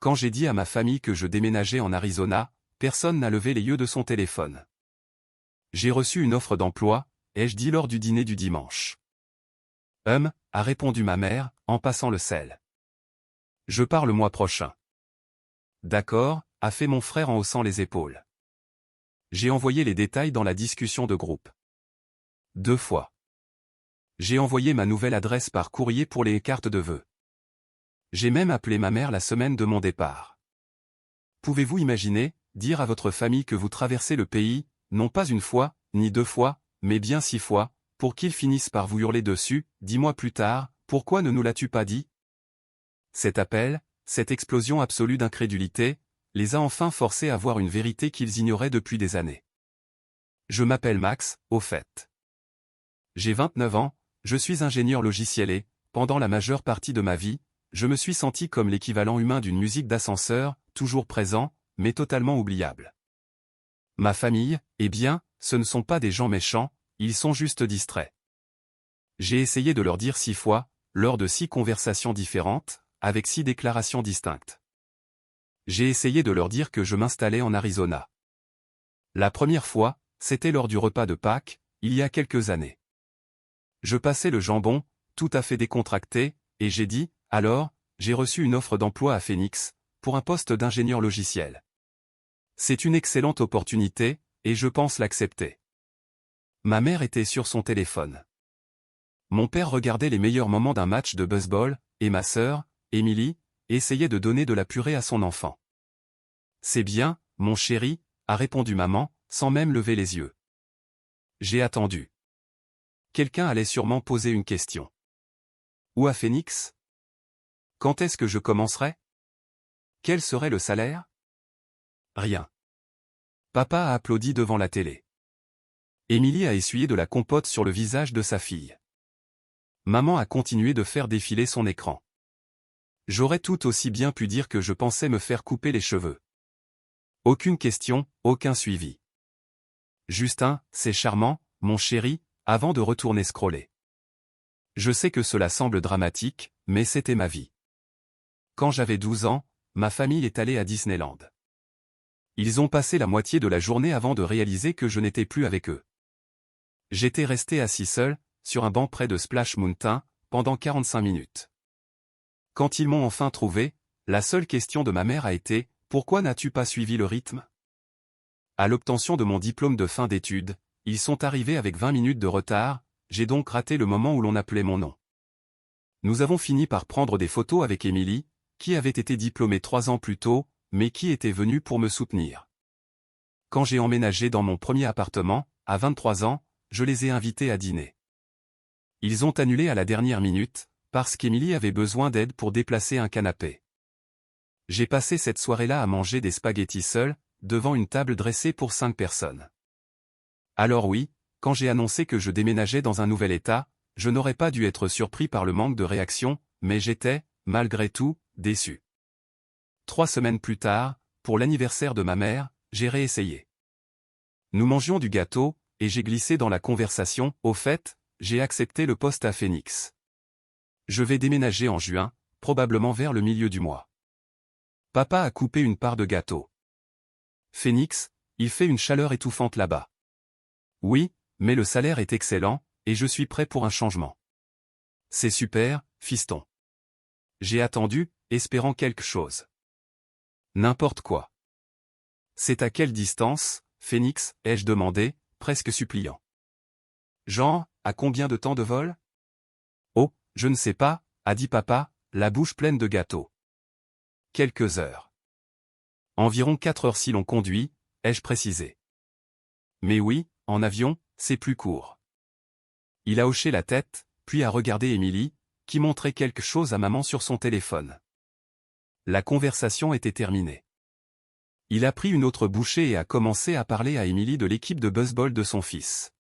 Quand j'ai dit à ma famille que je déménageais en Arizona, personne n'a levé les yeux de son téléphone. J'ai reçu une offre d'emploi, ai-je dit lors du dîner du dimanche. A répondu ma mère, en passant le sel. Je pars le mois prochain. D'accord, a fait mon frère en haussant les épaules. J'ai envoyé les détails dans la discussion de groupe. 2 fois. J'ai envoyé ma nouvelle adresse par courrier pour les cartes de vœux. J'ai même appelé ma mère la semaine de mon départ. Pouvez-vous imaginer, dire à votre famille que vous traversez le pays, non pas une fois, ni 2 fois, mais bien 6 fois, pour qu'ils finissent par vous hurler dessus, 10 mois plus tard, pourquoi ne nous l'as-tu pas dit? Cet appel, cette explosion absolue d'incrédulité, les a enfin forcés à voir une vérité qu'ils ignoraient depuis des années. Je m'appelle Max, au fait. J'ai 29 ans, je suis ingénieur logiciel et, pendant la majeure partie de ma vie, je me suis senti comme l'équivalent humain d'une musique d'ascenseur, toujours présent, mais totalement oubliable. Ma famille, eh bien, ce ne sont pas des gens méchants, ils sont juste distraits. J'ai essayé de leur dire 6 fois, lors de 6 conversations différentes, avec 6 déclarations distinctes. J'ai essayé de leur dire que je m'installais en Arizona. La première fois, c'était lors du repas de Pâques, il y a quelques années. Je passais le jambon, tout à fait décontracté, et j'ai dit, alors, j'ai reçu une offre d'emploi à Phoenix, pour un poste d'ingénieur logiciel. C'est une excellente opportunité, et je pense l'accepter. Ma mère était sur son téléphone. Mon père regardait les meilleurs moments d'un match de baseball, et ma sœur, Emily, essayait de donner de la purée à son enfant. C'est bien, mon chéri, a répondu maman, sans même lever les yeux. J'ai attendu. Quelqu'un allait sûrement poser une question. Où à Phoenix? Quand est-ce que je commencerai? Quel serait le salaire? Rien. Papa a applaudi devant la télé. Émilie a essuyé de la compote sur le visage de sa fille. Maman a continué de faire défiler son écran. J'aurais tout aussi bien pu dire que je pensais me faire couper les cheveux. Aucune question, aucun suivi. Justin, c'est charmant, mon chéri, avant de retourner scroller. Je sais que cela semble dramatique, mais c'était ma vie. Quand j'avais 12 ans, ma famille est allée à Disneyland. Ils ont passé la moitié de la journée avant de réaliser que je n'étais plus avec eux. J'étais resté assis seul, sur un banc près de Splash Mountain, pendant 45 minutes. Quand ils m'ont enfin trouvé, la seule question de ma mère a été « Pourquoi n'as-tu pas suivi le rythme ?» À l'obtention de mon diplôme de fin d'études, ils sont arrivés avec 20 minutes de retard, j'ai donc raté le moment où l'on appelait mon nom. Nous avons fini par prendre des photos avec Emily, qui avait été diplômée 3 ans plus tôt, mais qui était venue pour me soutenir. Quand j'ai emménagé dans mon premier appartement, à 23 ans, je les ai invités à dîner. Ils ont annulé à la dernière minute, parce qu'Emily avait besoin d'aide pour déplacer un canapé. J'ai passé cette soirée-là à manger des spaghettis seul, devant une table dressée pour 5 personnes. Alors oui, quand j'ai annoncé que je déménageais dans un nouvel état, je n'aurais pas dû être surpris par le manque de réaction, mais j'étais, malgré tout, déçu. 3 semaines plus tard, pour l'anniversaire de ma mère, j'ai réessayé. Nous mangions du gâteau, et j'ai glissé dans la conversation, au fait, j'ai accepté le poste à Phoenix. Je vais déménager en juin, probablement vers le milieu du mois. Papa a coupé une part de gâteau. Phoenix, il fait une chaleur étouffante là-bas. Oui, mais le salaire est excellent, et je suis prêt pour un changement. C'est super, fiston. J'ai attendu, espérant quelque chose. N'importe quoi. C'est à quelle distance, Phoenix, ai-je demandé, presque suppliant. Genre, à combien de temps de vol? Oh, je ne sais pas, a dit papa, la bouche pleine de gâteau. Quelques heures. Environ 4 heures si l'on conduit, ai-je précisé. Mais oui, en avion, c'est plus court. Il a hoché la tête, puis a regardé Emily, qui montrait quelque chose à maman sur son téléphone. La conversation était terminée. Il a pris une autre bouchée et a commencé à parler à Emily de l'équipe de baseball de son fils.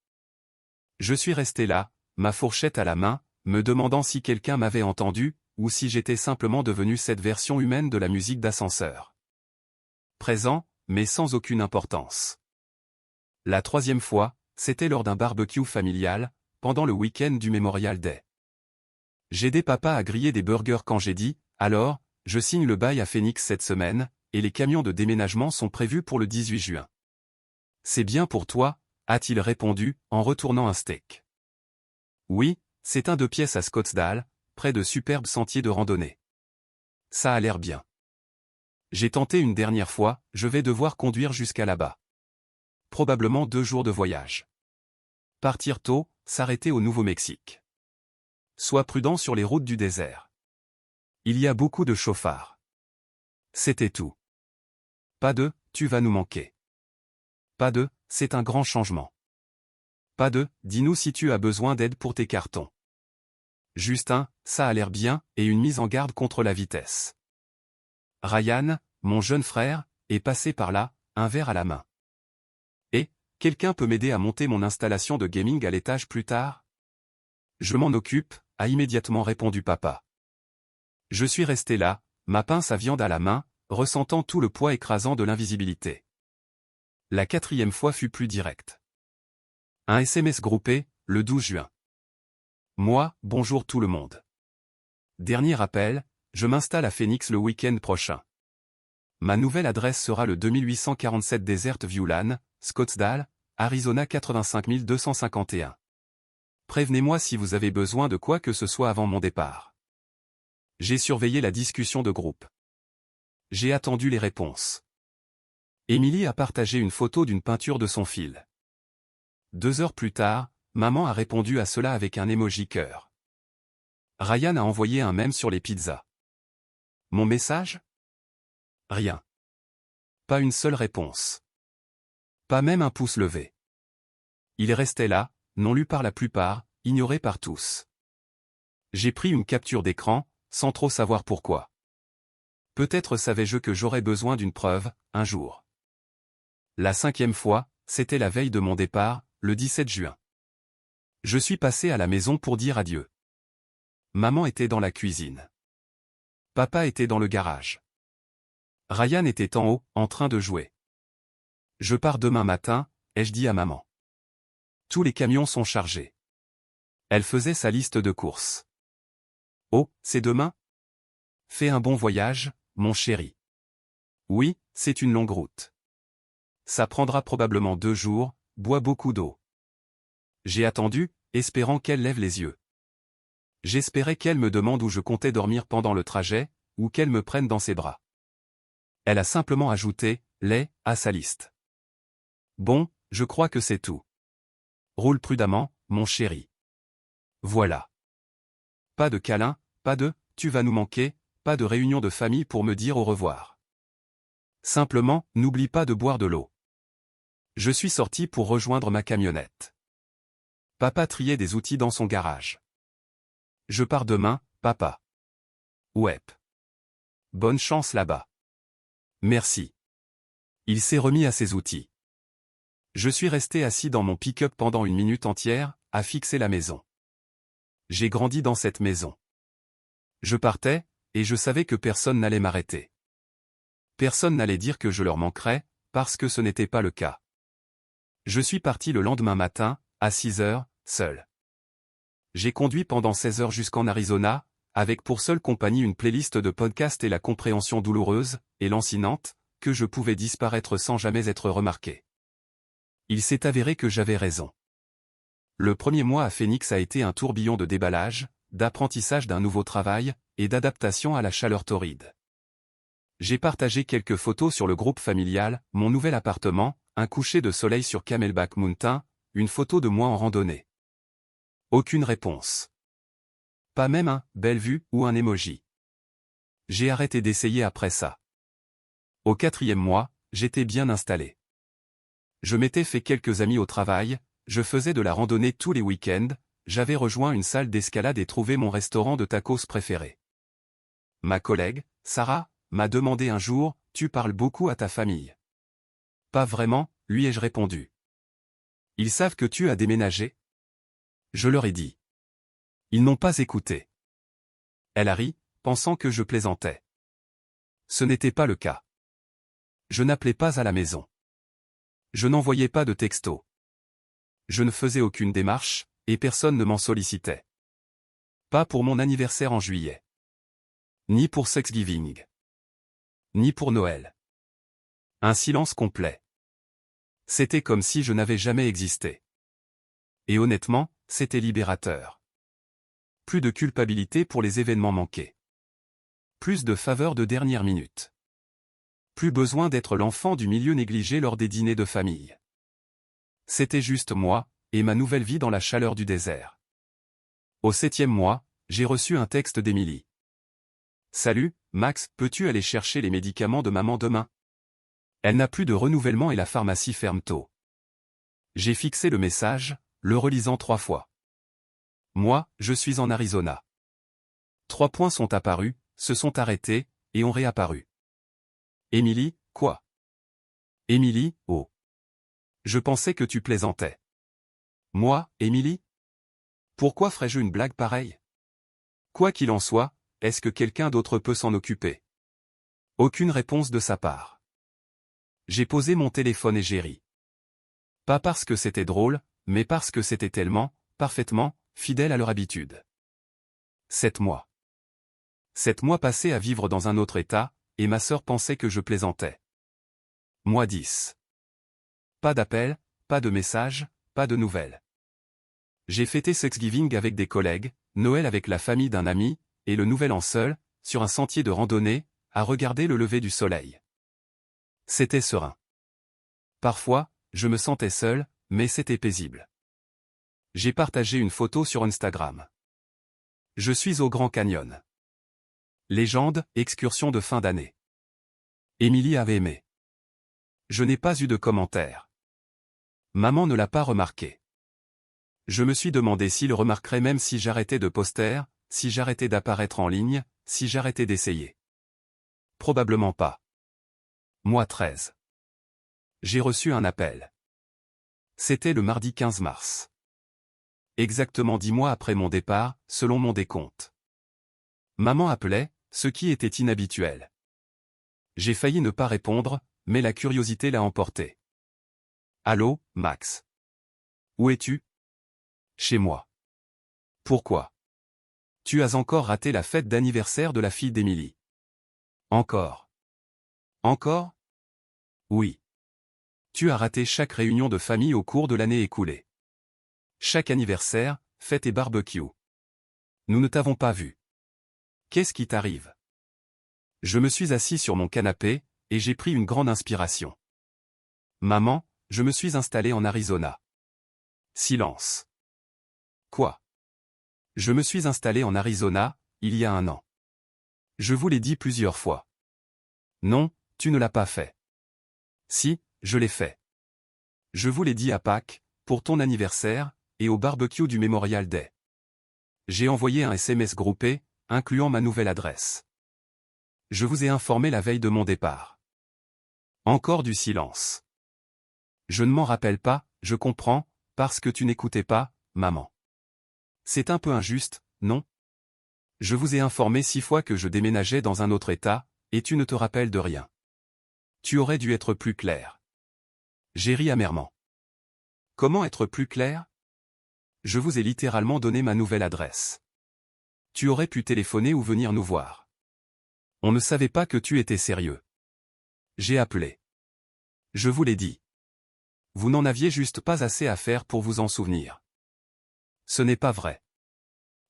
Je suis resté là, ma fourchette à la main, me demandant si quelqu'un m'avait entendu, ou si j'étais simplement devenu cette version humaine de la musique d'ascenseur. Présent, mais sans aucune importance. La 3e fois, c'était lors d'un barbecue familial, pendant le week-end du Memorial Day. J'ai aidé papa à griller des burgers quand j'ai dit, alors, je signe le bail à Phoenix cette semaine, et les camions de déménagement sont prévus pour le 18 juin. C'est bien pour toi, a-t-il répondu, en retournant un steak. Oui, c'est un 2 pièces à Scottsdale, près de superbes sentiers de randonnée. Ça a l'air bien. J'ai tenté une dernière fois, je vais devoir conduire jusqu'à là-bas. Probablement 2 jours de voyage. Partir tôt, s'arrêter au Nouveau-Mexique. Sois prudent sur les routes du désert. Il y a beaucoup de chauffards. C'était tout. Pas de « tu vas nous manquer ». Pas de « c'est un grand changement ». Pas de « dis-nous si tu as besoin d'aide pour tes cartons ». Juste un « ça a l'air bien » et une mise en garde contre la vitesse. Ryan, mon jeune frère, est passé par là, un verre à la main. Et, quelqu'un peut m'aider à monter mon installation de gaming à l'étage plus tard? Je m'en occupe, a immédiatement répondu papa. Je suis resté là, ma pince à viande à la main, ressentant tout le poids écrasant de l'invisibilité. La 4e fois fut plus directe. Un SMS groupé, le 12 juin. Moi, bonjour tout le monde. Dernier appel, je m'installe à Phoenix le week-end prochain. Ma nouvelle adresse sera le 2847 Desert View Lane, Scottsdale, Arizona 85 251. Prévenez-moi si vous avez besoin de quoi que ce soit avant mon départ. J'ai surveillé la discussion de groupe. J'ai attendu les réponses. Emily a partagé une photo d'une peinture de son fil. 2 heures plus tard, maman a répondu à cela avec un emoji cœur. Ryan a envoyé un mème sur les pizzas. Mon message? Rien. Pas une seule réponse. Pas même un pouce levé. Il restait là, non lu par la plupart, ignoré par tous. J'ai pris une capture d'écran, sans trop savoir pourquoi. Peut-être savais-je que j'aurais besoin d'une preuve, un jour. La 5e fois, c'était la veille de mon départ, le 17 juin. Je suis passé à la maison pour dire adieu. Maman était dans la cuisine. Papa était dans le garage. Ryan était en haut, en train de jouer. Je pars demain matin, ai-je dit à maman. Tous les camions sont chargés. Elle faisait sa liste de courses. Oh, c'est demain? Fais un bon voyage, mon chéri. Oui, c'est une longue route. Ça prendra probablement 2 jours, bois beaucoup d'eau. J'ai attendu, espérant qu'elle lève les yeux. J'espérais qu'elle me demande où je comptais dormir pendant le trajet, ou qu'elle me prenne dans ses bras. Elle a simplement ajouté « lait » à sa liste. Bon, je crois que c'est tout. Roule prudemment, mon chéri. Voilà. Pas de câlin, pas de « tu vas nous manquer », pas de réunion de famille pour me dire au revoir. Simplement, n'oublie pas de boire de l'eau. Je suis sorti pour rejoindre ma camionnette. Papa triait des outils dans son garage. Je pars demain, papa. Ouais. Bonne chance là-bas. Merci. Il s'est remis à ses outils. Je suis resté assis dans mon pick-up pendant 1 minute entière, à fixer la maison. J'ai grandi dans cette maison. Je partais, et je savais que personne n'allait m'arrêter. Personne n'allait dire que je leur manquerais, parce que ce n'était pas le cas. Je suis parti le lendemain matin, à 6 heures, seul. J'ai conduit pendant 16 heures jusqu'en Arizona, avec pour seule compagnie une playlist de podcasts et la compréhension douloureuse, et lancinante, que je pouvais disparaître sans jamais être remarqué. Il s'est avéré que j'avais raison. Le premier mois à Phoenix a été un tourbillon de déballage, d'apprentissage d'un nouveau travail, et d'adaptation à la chaleur torride. J'ai partagé quelques photos sur le groupe familial, mon nouvel appartement, un coucher de soleil sur Camelback Mountain, une photo de moi en randonnée. Aucune réponse. Pas même un « belle vue » ou un emoji. J'ai arrêté d'essayer après ça. Au 4e mois, j'étais bien installé. Je m'étais fait quelques amis au travail, je faisais de la randonnée tous les week-ends, j'avais rejoint une salle d'escalade et trouvé mon restaurant de tacos préféré. Ma collègue, Sarah, m'a demandé un jour, « Tu parles beaucoup à ta famille ?» Pas vraiment, lui ai-je répondu. Ils savent que tu as déménagé? Je leur ai dit. Ils n'ont pas écouté. Elle a ri, pensant que je plaisantais. Ce n'était pas le cas. Je n'appelais pas à la maison. Je n'envoyais pas de texto. Je ne faisais aucune démarche, et personne ne m'en sollicitait. Pas pour mon anniversaire en juillet. Ni pour Thanksgiving. Ni pour Noël. Un silence complet. C'était comme si je n'avais jamais existé. Et honnêtement, c'était libérateur. Plus de culpabilité pour les événements manqués. Plus de faveur de dernière minute. Plus besoin d'être l'enfant du milieu négligé lors des dîners de famille. C'était juste moi, et ma nouvelle vie dans la chaleur du désert. Au 7e mois, j'ai reçu un texte d'Émilie. Salut, Max, peux-tu aller chercher les médicaments de maman demain? Elle n'a plus de renouvellement et la pharmacie ferme tôt. J'ai fixé le message, le relisant 3 fois. Moi, je suis en Arizona. 3 points sont apparus, se sont arrêtés, et ont réapparu. Émilie, quoi? Émilie, oh. Je pensais que tu plaisantais. Moi, Émilie? Pourquoi ferais-je une blague pareille? Quoi qu'il en soit, est-ce que quelqu'un d'autre peut s'en occuper? Aucune réponse de sa part. J'ai posé mon téléphone et j'ai ri. Pas parce que c'était drôle, mais parce que c'était tellement, parfaitement, fidèle à leur habitude. 7 mois. 7 mois passés à vivre dans un autre état, et ma sœur pensait que je plaisantais. Mois 10. Pas d'appel, pas de message, pas de nouvelles. J'ai fêté Thanksgiving avec des collègues, Noël avec la famille d'un ami, et le Nouvel An seul, sur un sentier de randonnée, à regarder le lever du soleil. C'était serein. Parfois, je me sentais seul, mais c'était paisible. J'ai partagé une photo sur Instagram. Je suis au Grand Canyon. Légende, excursion de fin d'année. Émilie avait aimé. Je n'ai pas eu de commentaire. Maman ne l'a pas remarqué. Je me suis demandé s'il remarquerait même si j'arrêtais de poster, si j'arrêtais d'apparaître en ligne, si j'arrêtais d'essayer. Probablement pas. Mois 13. J'ai reçu un appel. C'était le mardi 15 mars. Exactement 10 mois après mon départ, selon mon décompte. Maman appelait, ce qui était inhabituel. J'ai failli ne pas répondre, mais la curiosité l'a emporté. Allô, Max. Où es-tu? Chez moi. Pourquoi? Tu as encore raté la fête d'anniversaire de la fille d'Émilie. Encore. Encore? Oui. Tu as raté chaque réunion de famille au cours de l'année écoulée. Chaque anniversaire, fête et barbecue. Nous ne t'avons pas vu. Qu'est-ce qui t'arrive? Je me suis assis sur mon canapé, et j'ai pris une grande inspiration. Maman, je me suis installé en Arizona. Silence. Quoi? Je me suis installé en Arizona, il y a 1 an. Je vous l'ai dit plusieurs fois. Non, tu ne l'as pas fait. Si, je l'ai fait. Je vous l'ai dit à Pâques, pour ton anniversaire, et au barbecue du Memorial Day. J'ai envoyé un SMS groupé, incluant ma nouvelle adresse. Je vous ai informé la veille de mon départ. Encore du silence. Je ne m'en rappelle pas, je comprends, parce que tu n'écoutais pas, maman. C'est un peu injuste, non? Je vous ai informé 6 fois que je déménageais dans un autre état, et tu ne te rappelles de rien. Tu aurais dû être plus clair. J'ai ri amèrement. Comment être plus clair? Je vous ai littéralement donné ma nouvelle adresse. Tu aurais pu téléphoner ou venir nous voir. On ne savait pas que tu étais sérieux. J'ai appelé. Je vous l'ai dit. Vous n'en aviez juste pas assez à faire pour vous en souvenir. Ce n'est pas vrai.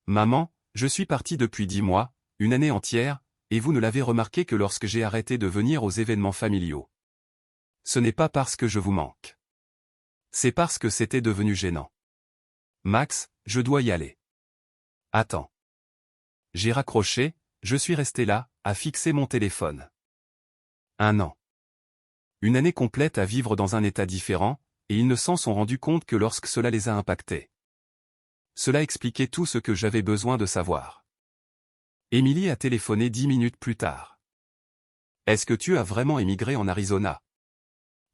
Maman, je suis parti depuis 10 mois, une année entière, et vous ne l'avez remarqué que lorsque j'ai arrêté de venir aux événements familiaux. Ce n'est pas parce que je vous manque. C'est parce que c'était devenu gênant. Max, je dois y aller. Attends. J'ai raccroché, je suis resté là, à fixer mon téléphone. 1 an. Une année complète à vivre dans un état différent, et ils ne s'en sont rendus compte que lorsque cela les a impactés. Cela expliquait tout ce que j'avais besoin de savoir. Émilie a téléphoné 10 minutes plus tard. Est-ce que tu as vraiment émigré en Arizona?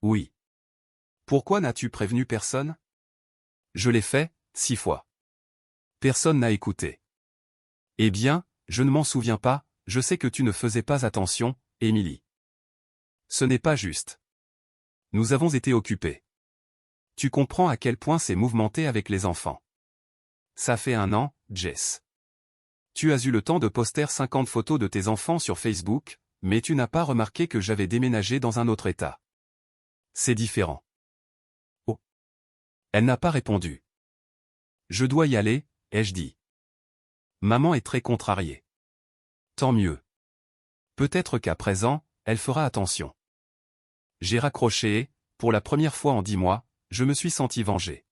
Oui. Pourquoi n'as-tu prévenu personne? Je l'ai fait, 6 fois. Personne n'a écouté. Eh bien, je ne m'en souviens pas, je sais que tu ne faisais pas attention, Émilie. Ce n'est pas juste. Nous avons été occupés. Tu comprends à quel point c'est mouvementé avec les enfants. Ça fait 1 an, Jess. Tu as eu le temps de poster 50 photos de tes enfants sur Facebook, mais tu n'as pas remarqué que j'avais déménagé dans un autre état. C'est différent. Oh. Elle n'a pas répondu. Je dois y aller, ai-je dit. Maman est très contrariée. Tant mieux. Peut-être qu'à présent, elle fera attention. J'ai raccroché et, pour la première fois en 10 mois, je me suis senti vengé.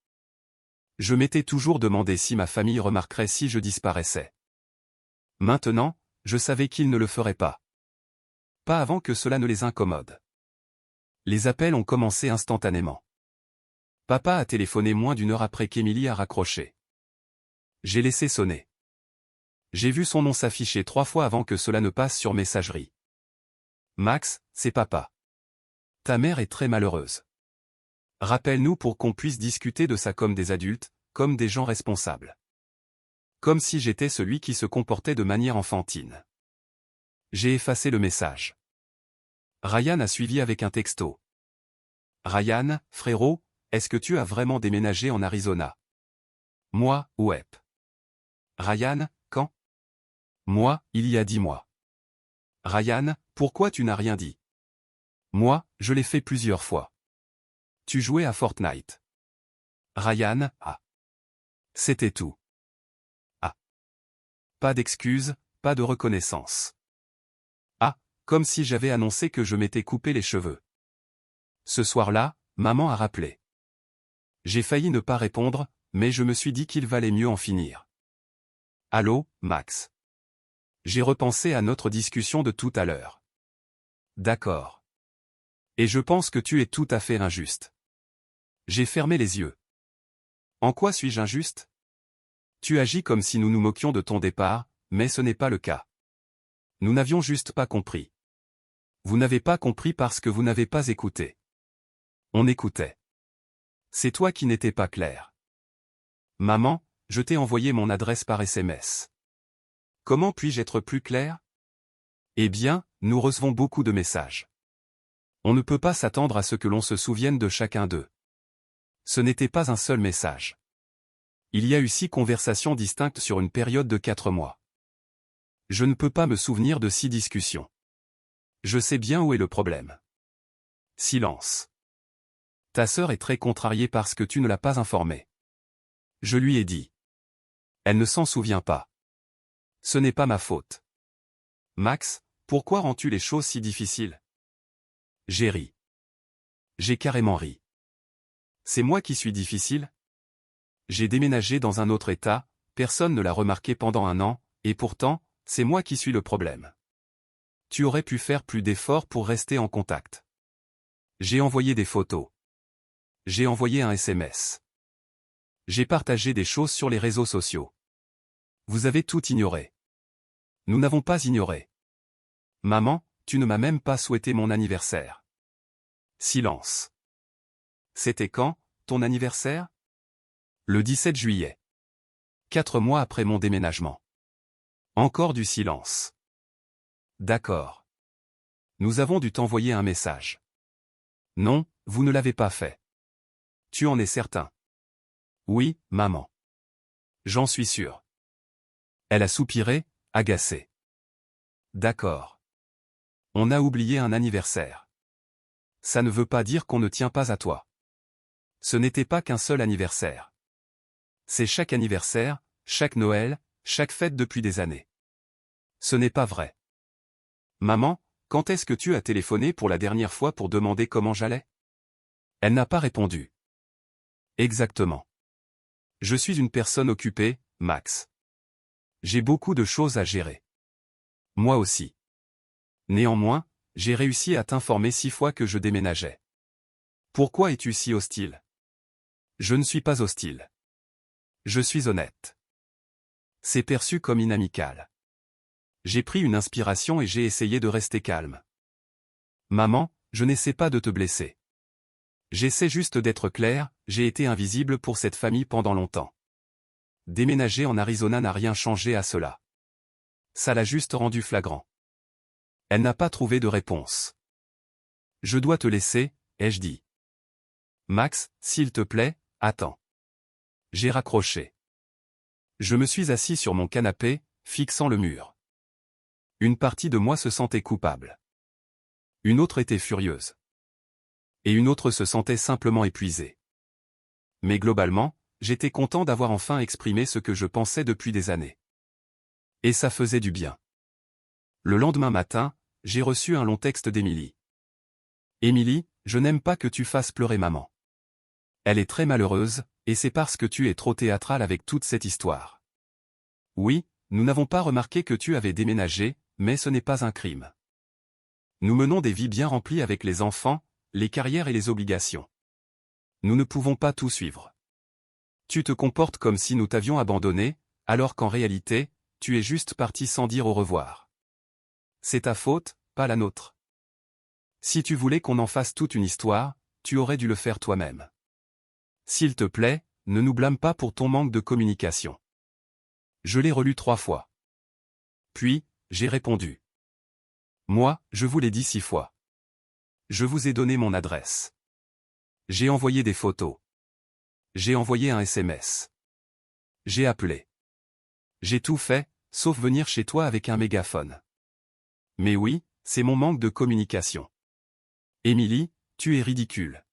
Je m'étais toujours demandé si ma famille remarquerait si je disparaissais. Maintenant, je savais qu'ils ne le feraient pas. Pas avant que cela ne les incommode. Les appels ont commencé instantanément. Papa a téléphoné moins d'1 heure après qu'Émilie a raccroché. J'ai laissé sonner. J'ai vu son nom s'afficher 3 fois avant que cela ne passe sur messagerie. Max, c'est papa. Ta mère est très malheureuse. Rappelle-nous pour qu'on puisse discuter de ça comme des adultes, comme des gens responsables. Comme si j'étais celui qui se comportait de manière enfantine. J'ai effacé le message. Ryan a suivi avec un texto. Ryan, frérot, est-ce que tu as vraiment déménagé en Arizona? Moi, ouais. Ryan, quand? Moi, il y a 10 mois. Ryan, pourquoi tu n'as rien dit? Moi, je l'ai fait plusieurs fois. Tu jouais à Fortnite. Ryan, ah. C'était tout. Ah. Pas d'excuses, pas de reconnaissance. Ah, comme si j'avais annoncé que je m'étais coupé les cheveux. Ce soir-là, maman a rappelé. J'ai failli ne pas répondre, mais je me suis dit qu'il valait mieux en finir. Allô, Max. J'ai repensé à notre discussion de tout à l'heure. D'accord. Et je pense que tu es tout à fait injuste. J'ai fermé les yeux. En quoi suis-je injuste? Tu agis comme si nous nous moquions de ton départ, mais ce n'est pas le cas. Nous n'avions juste pas compris. Vous n'avez pas compris parce que vous n'avez pas écouté. On écoutait. C'est toi qui n'étais pas clair. Maman, je t'ai envoyé mon adresse par SMS. Comment puis-je être plus clair? Eh bien, nous recevons beaucoup de messages. On ne peut pas s'attendre à ce que l'on se souvienne de chacun d'eux. Ce n'était pas un seul message. Il y a eu 6 conversations distinctes sur une période de 4 mois. Je ne peux pas me souvenir de 6 discussions. Je sais bien où est le problème. Silence. Ta sœur est très contrariée parce que tu ne l'as pas informée. Je lui ai dit. Elle ne s'en souvient pas. Ce n'est pas ma faute. Max, pourquoi rends-tu les choses si difficiles? J'ai ri. J'ai carrément ri. C'est moi qui suis difficile? J'ai déménagé dans un autre état, personne ne l'a remarqué pendant 1 an, et pourtant, c'est moi qui suis le problème. Tu aurais pu faire plus d'efforts pour rester en contact. J'ai envoyé des photos. J'ai envoyé un SMS. J'ai partagé des choses sur les réseaux sociaux. Vous avez tout ignoré. Nous n'avons pas ignoré. Maman, tu ne m'as même pas souhaité mon anniversaire. Silence. C'était quand, ton anniversaire? Le 17 juillet. 4 mois après mon déménagement. Encore du silence. D'accord. Nous avons dû t'envoyer un message. Non, vous ne l'avez pas fait. Tu en es certain? Oui, maman. J'en suis sûr. Elle a soupiré, agacée. D'accord. On a oublié un anniversaire. Ça ne veut pas dire qu'on ne tient pas à toi. Ce n'était pas qu'un seul anniversaire. C'est chaque anniversaire, chaque Noël, chaque fête depuis des années. Ce n'est pas vrai. Maman, quand est-ce que tu as téléphoné pour la dernière fois pour demander comment j'allais? Elle n'a pas répondu. Exactement. Je suis une personne occupée, Max. J'ai beaucoup de choses à gérer. Moi aussi. Néanmoins, j'ai réussi à t'informer 6 fois que je déménageais. Pourquoi es-tu si hostile? Je ne suis pas hostile. Je suis honnête. C'est perçu comme inamical. J'ai pris une inspiration et j'ai essayé de rester calme. Maman, je n'essaie pas de te blesser. J'essaie juste d'être clair, j'ai été invisible pour cette famille pendant longtemps. Déménager en Arizona n'a rien changé à cela. Ça l'a juste rendu flagrant. Elle n'a pas trouvé de réponse. Je dois te laisser, ai-je dit. Max, s'il te plaît, attends. J'ai raccroché. Je me suis assis sur mon canapé, fixant le mur. Une partie de moi se sentait coupable. Une autre était furieuse. Et une autre se sentait simplement épuisée. Mais globalement, j'étais content d'avoir enfin exprimé ce que je pensais depuis des années. Et ça faisait du bien. Le lendemain matin, j'ai reçu un long texte d'Émilie. Émilie, je n'aime pas que tu fasses pleurer maman. Elle est très malheureuse, et c'est parce que tu es trop théâtrale avec toute cette histoire. Oui, nous n'avons pas remarqué que tu avais déménagé, mais ce n'est pas un crime. Nous menons des vies bien remplies avec les enfants, les carrières et les obligations. Nous ne pouvons pas tout suivre. Tu te comportes comme si nous t'avions abandonné, alors qu'en réalité, tu es juste parti sans dire au revoir. C'est ta faute, pas la nôtre. Si tu voulais qu'on en fasse toute une histoire, tu aurais dû le faire toi-même. S'il te plaît, ne nous blâme pas pour ton manque de communication. Je l'ai relu 3 fois. Puis, j'ai répondu. Moi, je vous l'ai dit 6 fois. Je vous ai donné mon adresse. J'ai envoyé des photos. J'ai envoyé un SMS. J'ai appelé. J'ai tout fait, sauf venir chez toi avec un mégaphone. Mais oui, c'est mon manque de communication. Émilie, tu es ridicule.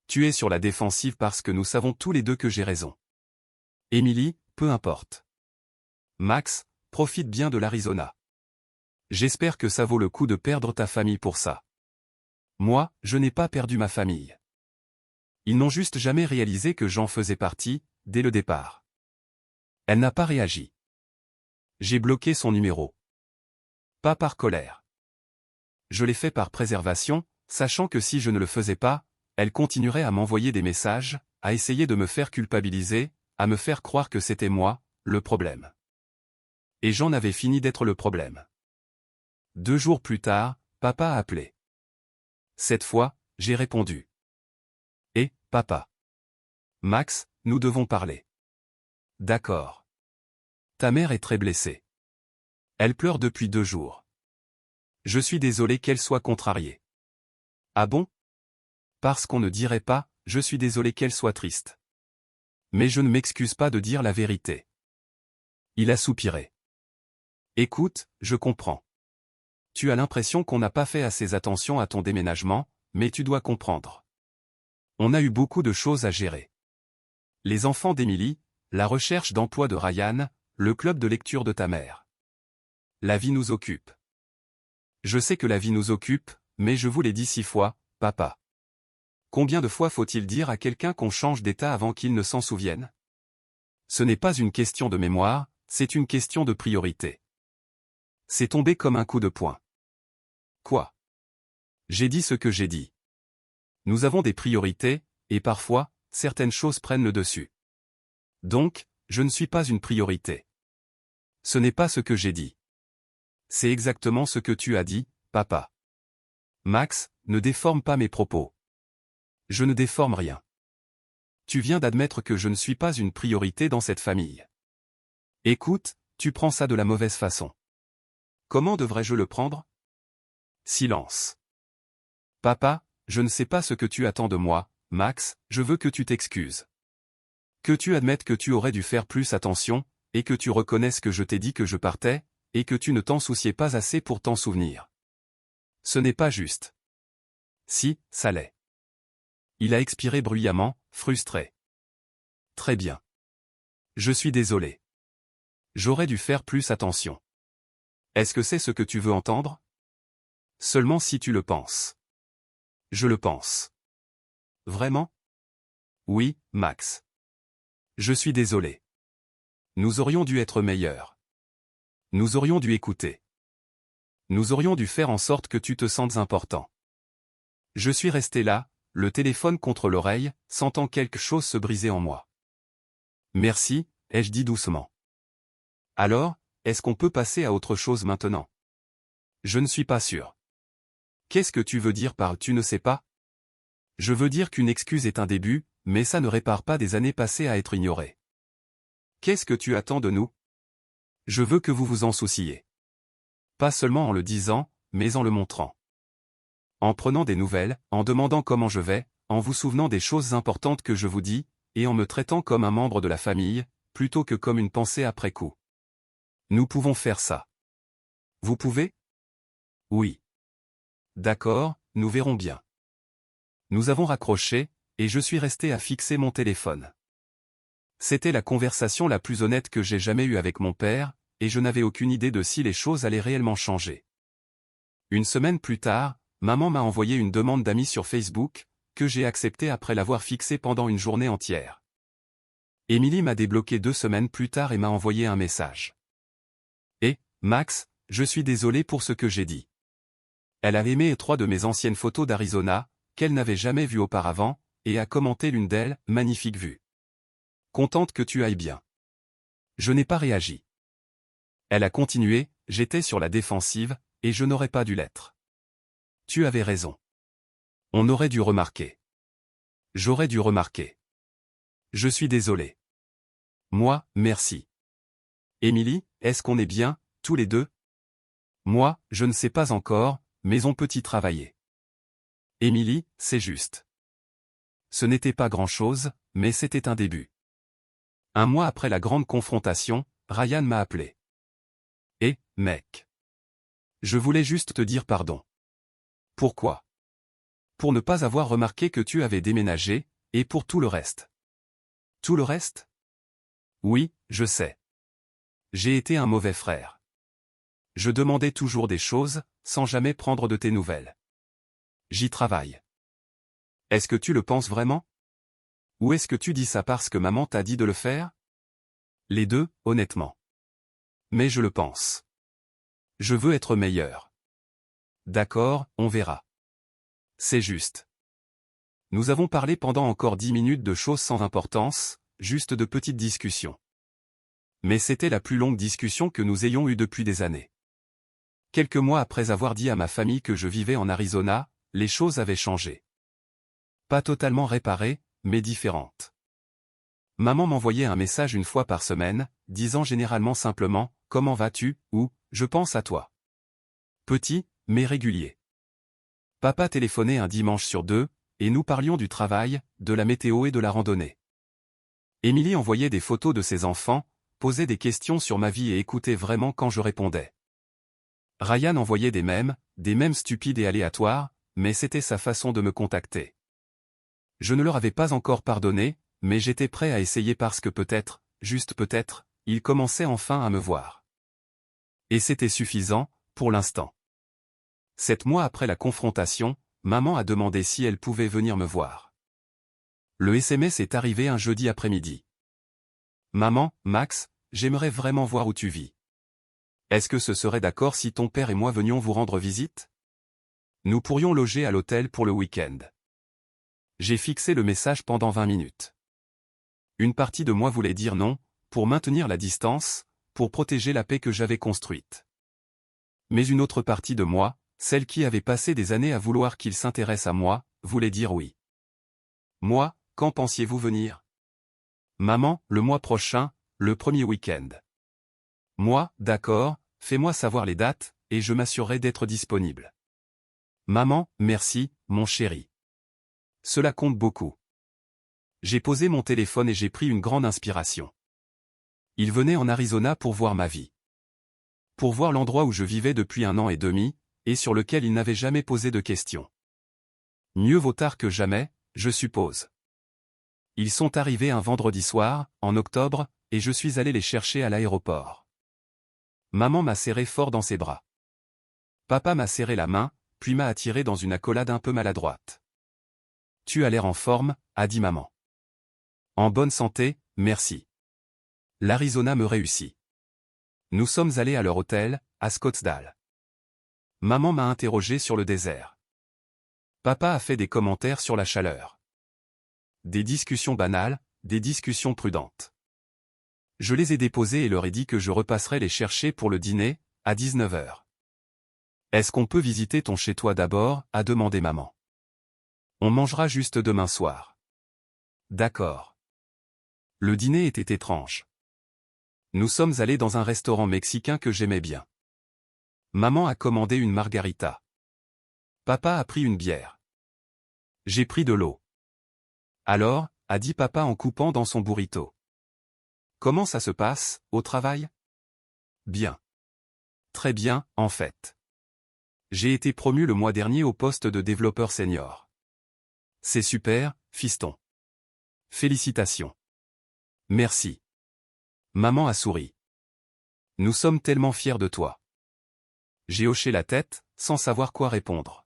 Tu es sur la défensive parce que nous savons tous les deux que j'ai raison. Émilie, peu importe. Max, profite bien de l'Arizona. J'espère que ça vaut le coup de perdre ta famille pour ça. Moi, je n'ai pas perdu ma famille. Ils n'ont juste jamais réalisé que j'en faisais partie, dès le départ. Elle n'a pas réagi. J'ai bloqué son numéro. Pas par colère. Je l'ai fait par préservation, sachant que si je ne le faisais pas, elle continuerait à m'envoyer des messages, à essayer de me faire culpabiliser, à me faire croire que c'était moi, le problème. Et j'en avais fini d'être le problème. 2 jours plus tard, papa a appelé. Cette fois, j'ai répondu. Eh, papa. Max, nous devons parler. D'accord. Ta mère est très blessée. Elle pleure depuis 2 jours. Je suis désolé qu'elle soit contrariée. Ah bon? Parce qu'on ne dirait pas, je suis désolé qu'elle soit triste. Mais je ne m'excuse pas de dire la vérité. Il a soupiré. Écoute, je comprends. Tu as l'impression qu'on n'a pas fait assez attention à ton déménagement, mais tu dois comprendre. On a eu beaucoup de choses à gérer. Les enfants d'Émilie, la recherche d'emploi de Ryan, le club de lecture de ta mère. La vie nous occupe. Je sais que la vie nous occupe, mais je vous l'ai dit 6 fois, papa. Combien de fois faut-il dire à quelqu'un qu'on change d'état avant qu'il ne s'en souvienne? Ce n'est pas une question de mémoire, c'est une question de priorité. C'est tombé comme un coup de poing. Quoi? J'ai dit ce que j'ai dit. Nous avons des priorités, et parfois, certaines choses prennent le dessus. Donc, je ne suis pas une priorité. Ce n'est pas ce que j'ai dit. C'est exactement ce que tu as dit, papa. Max, ne déforme pas mes propos. Je ne déforme rien. Tu viens d'admettre que je ne suis pas une priorité dans cette famille. Écoute, tu prends ça de la mauvaise façon. Comment devrais-je le prendre? Silence. Papa, je ne sais pas ce que tu attends de moi, Max, je veux que tu t'excuses. Que tu admettes que tu aurais dû faire plus attention, et que tu reconnaisses que je t'ai dit que je partais, et que tu ne t'en souciais pas assez pour t'en souvenir. Ce n'est pas juste. Si, ça l'est. Il a expiré bruyamment, frustré. Très bien. Je suis désolé. J'aurais dû faire plus attention. Est-ce que c'est ce que tu veux entendre? Seulement si tu le penses. Je le pense. Vraiment? Oui, Max. Je suis désolé. Nous aurions dû être meilleurs. Nous aurions dû écouter. Nous aurions dû faire en sorte que tu te sentes important. Je suis resté là, le téléphone contre l'oreille, sentant quelque chose se briser en moi. Merci, ai-je dit doucement. Alors, est-ce qu'on peut passer à autre chose maintenant? Je ne suis pas sûr. Qu'est-ce que tu veux dire par « tu ne sais pas » ? Je veux dire qu'une excuse est un début, mais ça ne répare pas des années passées à être ignorées. Qu'est-ce que tu attends de nous? Je veux que vous vous en souciez. Pas seulement en le disant, mais en le montrant. En prenant des nouvelles, en demandant comment je vais, en vous souvenant des choses importantes que je vous dis, et en me traitant comme un membre de la famille, plutôt que comme une pensée après coup. Nous pouvons faire ça. Vous pouvez? Oui. D'accord, nous verrons bien. Nous avons raccroché, et je suis resté à fixer mon téléphone. C'était la conversation la plus honnête que j'ai jamais eue avec mon père, et je n'avais aucune idée de si les choses allaient réellement changer. Une semaine plus tard, maman m'a envoyé une demande d'amis sur Facebook, que j'ai acceptée après l'avoir fixée pendant une journée entière. Émilie m'a débloqué 2 semaines plus tard et m'a envoyé un message. Max, je suis désolé pour ce que j'ai dit. Elle a aimé 3 de mes anciennes photos d'Arizona, qu'elle n'avait jamais vues auparavant, et a commenté l'une d'elles, magnifique vue. Contente que tu ailles bien. Je n'ai pas réagi. Elle a continué, j'étais sur la défensive, et je n'aurais pas dû l'être. Tu avais raison. On aurait dû remarquer. J'aurais dû remarquer. Je suis désolé. Moi, merci. Émilie, est-ce qu'on est bien, tous les deux? Moi, je ne sais pas encore, mais on peut y travailler. Émilie, c'est juste. Ce n'était pas grand-chose, mais c'était un début. Un mois après la grande confrontation, Ryan m'a appelé. Mec. Je voulais juste te dire pardon. Pourquoi? Pour ne pas avoir remarqué que tu avais déménagé, et pour tout le reste. Tout le reste? Oui, je sais. J'ai été un mauvais frère. Je demandais toujours des choses, sans jamais prendre de tes nouvelles. J'y travaille. Est-ce que tu le penses vraiment? Ou est-ce que tu dis ça parce que maman t'a dit de le faire? Les deux, honnêtement. Mais je le pense. Je veux être meilleur. D'accord, on verra. C'est juste. Nous avons parlé pendant encore 10 minutes de choses sans importance, juste de petites discussions. Mais c'était la plus longue discussion que nous ayons eue depuis des années. Quelques mois après avoir dit à ma famille que je vivais en Arizona, les choses avaient changé. Pas totalement réparées, mais différentes. Maman m'envoyait un message une fois par semaine, disant généralement simplement « Comment vas-tu » ou « Je pense à toi ». Petit, mais régulier. Papa téléphonait un dimanche sur 2, et nous parlions du travail, de la météo et de la randonnée. Émilie envoyait des photos de ses enfants, posait des questions sur ma vie et écoutait vraiment quand je répondais. Ryan envoyait des mèmes stupides et aléatoires, mais c'était sa façon de me contacter. Je ne leur avais pas encore pardonné, mais j'étais prêt à essayer parce que peut-être, juste peut-être, ils commençaient enfin à me voir. Et c'était suffisant, pour l'instant. 7 mois après la confrontation, maman a demandé si elle pouvait venir me voir. Le SMS est arrivé un jeudi après-midi. Maman, Max, j'aimerais vraiment voir où tu vis. Est-ce que ce serait d'accord si ton père et moi venions vous rendre visite? Nous pourrions loger à l'hôtel pour le week-end. J'ai fixé le message pendant 20 minutes. Une partie de moi voulait dire non, pour maintenir la distance, pour protéger la paix que j'avais construite. Mais une autre partie de moi, celle qui avait passé des années à vouloir qu'il s'intéresse à moi, voulait dire oui. Moi, quand pensiez-vous venir? Maman, le mois prochain, le premier week-end. Moi, d'accord, fais-moi savoir les dates, et je m'assurerai d'être disponible. Maman, merci, mon chéri. Cela compte beaucoup. J'ai posé mon téléphone et j'ai pris une grande inspiration. Il venait en Arizona pour voir ma vie. Pour voir l'endroit où je vivais depuis 1 an et demi, et sur lequel il n'avait jamais posé de questions. Mieux vaut tard que jamais, je suppose. Ils sont arrivés un vendredi soir, en octobre, et je suis allé les chercher à l'aéroport. Maman m'a serré fort dans ses bras. Papa m'a serré la main, puis m'a attiré dans une accolade un peu maladroite. Tu as l'air en forme, a dit maman. En bonne santé, merci. L'Arizona me réussit. Nous sommes allés à leur hôtel, à Scottsdale. Maman m'a interrogé sur le désert. Papa a fait des commentaires sur la chaleur. Des discussions banales, des discussions prudentes. Je les ai déposées et leur ai dit que je repasserais les chercher pour le dîner, à 19h. Est-ce qu'on peut visiter ton chez-toi d'abord, a demandé maman. On mangera juste demain soir. D'accord. Le dîner était étrange. Nous sommes allés dans un restaurant mexicain que j'aimais bien. Maman a commandé une margarita. Papa a pris une bière. J'ai pris de l'eau. Alors, a dit papa en coupant dans son burrito. Comment ça se passe, au travail? Bien. Très bien, en fait. J'ai été promu le mois dernier au poste de développeur senior. C'est super, fiston. Félicitations. Merci. Maman a souri. Nous sommes tellement fiers de toi. J'ai hoché la tête, sans savoir quoi répondre.